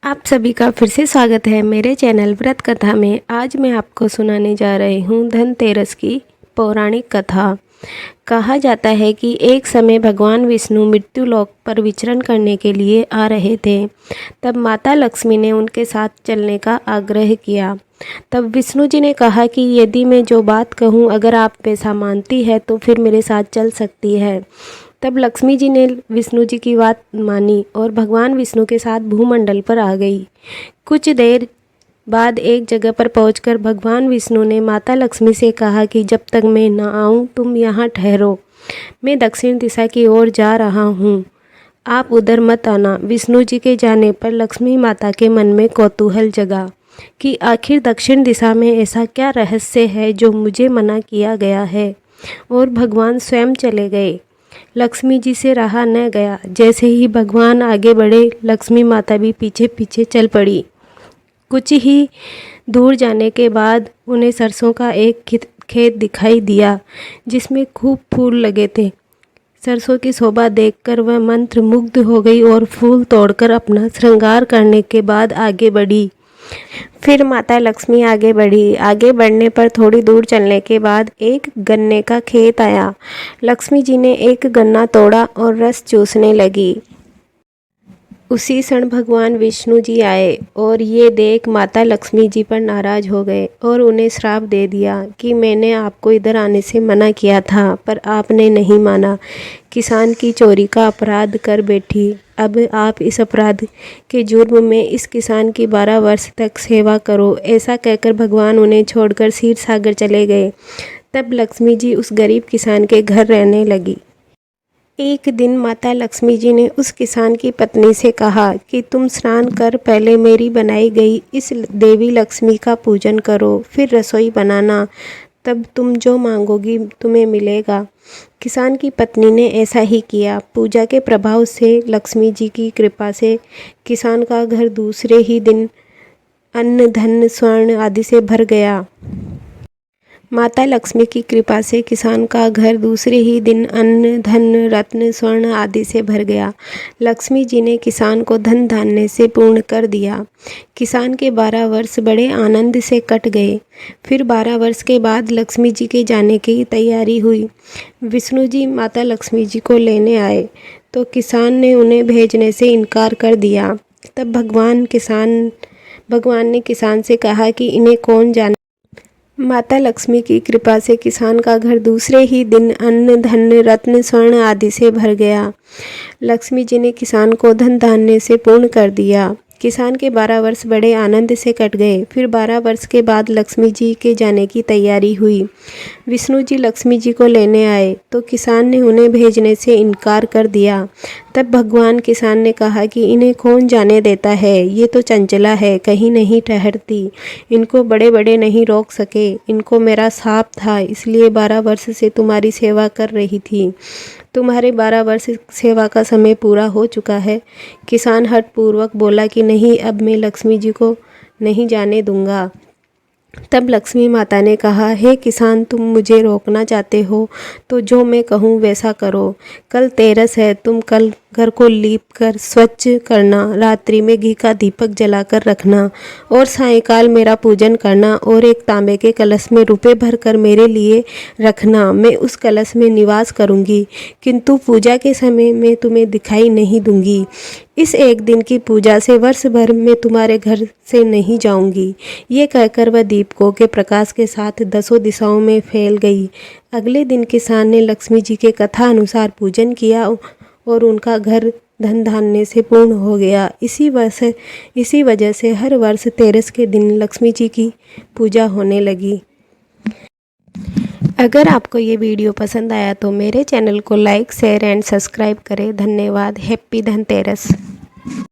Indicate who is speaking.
Speaker 1: आप सभी का फिर से स्वागत है मेरे चैनल व्रत कथा में। आज मैं आपको सुनाने जा रही हूँ धनतेरस की पौराणिक कथा। कहा जाता है कि एक समय भगवान विष्णु मृत्यु लोक पर विचरण करने के लिए आ रहे थे। तब माता लक्ष्मी ने उनके साथ चलने का आग्रह किया। तब विष्णु जी ने कहा कि यदि मैं जो बात कहूँ अगर आप वैसा मानती है तो फिर मेरे साथ चल सकती है। तब लक्ष्मी जी ने विष्णु जी की बात मानी और भगवान विष्णु के साथ भूमंडल पर आ गई। कुछ देर बाद एक जगह पर पहुंचकर भगवान विष्णु ने माता लक्ष्मी से कहा कि जब तक मैं न आऊं तुम यहाँ ठहरो, मैं दक्षिण दिशा की ओर जा रहा हूँ, आप उधर मत आना। विष्णु जी के जाने पर लक्ष्मी माता के मन में कौतूहल जगा कि आखिर दक्षिण दिशा में ऐसा क्या रहस्य है जो मुझे मना किया गया है, और भगवान स्वयं चले गए। लक्ष्मी जी से रहा न गया। जैसे ही भगवान आगे बढ़े, लक्ष्मी माता भी पीछे पीछे चल पड़ी। कुछ ही दूर जाने के बाद उन्हें सरसों का एक खेत दिखाई दिया जिसमें खूब फूल लगे थे। सरसों की शोभा देखकर वह मंत्र मुग्ध हो गई और फूल तोड़कर अपना श्रृंगार करने के बाद आगे बढ़ी। फिर माता लक्ष्मी आगे बढ़ी। आगे बढ़ने पर थोड़ी दूर चलने के बाद एक गन्ने का खेत आया। लक्ष्मी जी ने एक गन्ना तोड़ा और रस चूसने लगी। उसी क्षण भगवान विष्णु जी आए और ये देख माता लक्ष्मी जी पर नाराज हो गए और उन्हें श्राप दे दिया कि मैंने आपको इधर आने से मना किया था पर आपने नहीं माना। किसान की चोरी का अपराध कर बैठी, अब आप इस अपराध के जुर्म में इस किसान की 12 वर्ष तक सेवा करो। ऐसा कहकर भगवान उन्हें छोड़कर क्षीर सागर चले गए। तब लक्ष्मी जी उस गरीब किसान के घर रहने लगी। एक दिन माता लक्ष्मी जी ने उस किसान की पत्नी से कहा कि तुम स्नान कर पहले मेरी बनाई गई इस देवी लक्ष्मी का पूजन करो, फिर रसोई बनाना, तब तुम जो मांगोगी तुम्हें मिलेगा। किसान की पत्नी ने ऐसा ही किया। पूजा के प्रभाव से लक्ष्मी जी की कृपा से किसान का घर दूसरे ही दिन अन्न धन स्वर्ण आदि से भर गया। माता लक्ष्मी की कृपा से किसान का घर दूसरे ही दिन अन्न धन रत्न स्वर्ण आदि से भर गया। लक्ष्मी जी ने किसान को धन धान्य से पूर्ण कर दिया। किसान के 12 वर्ष बड़े आनंद से कट गए। फिर 12 वर्ष के बाद लक्ष्मी जी के जाने की तैयारी हुई। विष्णु जी माता लक्ष्मी जी को लेने आए तो किसान ने उन्हें भेजने से इनकार कर दिया। तब भगवान ने किसान से कहा कि इन्हें कौन जाने। माता लक्ष्मी की कृपा से किसान का घर दूसरे ही दिन अन्न धन रत्न स्वर्ण आदि से भर गया। लक्ष्मी जी ने किसान को धन धान्य से पूर्ण कर दिया। किसान के 12 वर्ष बड़े आनंद से कट गए। फिर 12 वर्ष के बाद लक्ष्मी जी के जाने की तैयारी हुई। विष्णु जी लक्ष्मी जी को लेने आए तो किसान ने उन्हें भेजने से इनकार कर दिया। तब भगवान किसान ने कहा कि इन्हें कौन जाने देता है, ये तो चंचला है, कहीं नहीं ठहरती, इनको बड़े बड़े नहीं रोक सके। इनको मेरा शाप था, इसलिए 12 वर्ष से तुम्हारी सेवा कर रही थी। तुम्हारे 12 वर्ष सेवा का समय पूरा हो चुका है। किसान हठपूर्वक बोला कि नहीं, अब मैं लक्ष्मी जी को नहीं जाने दूंगा। तब लक्ष्मी माता ने कहा, हे किसान, तुम मुझे रोकना चाहते हो तो जो मैं कहूँ वैसा करो। कल तेरस है, तुम कल घर को लीप कर स्वच्छ करना, रात्रि में घी का दीपक जलाकर रखना और सायंकाल मेरा पूजन करना और एक तांबे के कलश में रुपए भर कर मेरे लिए रखना। मैं उस कलश में निवास करूँगी, किंतु पूजा के समय मैं तुम्हें दिखाई नहीं दूंगी। इस एक दिन की पूजा से वर्ष भर में तुम्हारे घर से नहीं जाऊंगी। ये कहकर वह दीपकों के प्रकाश के साथ 10 दिशाओं में फैल गई। अगले दिन किसान ने लक्ष्मी जी के कथा अनुसार पूजन किया और उनका घर धन धान्य से पूर्ण हो गया। इसी वजह से हर वर्ष तेरस के दिन लक्ष्मी जी की पूजा होने लगी। अगर आपको ये वीडियो पसंद आया तो मेरे चैनल को लाइक शेयर एंड सब्सक्राइब करें। धन्यवाद। हैप्पी धनतेरस।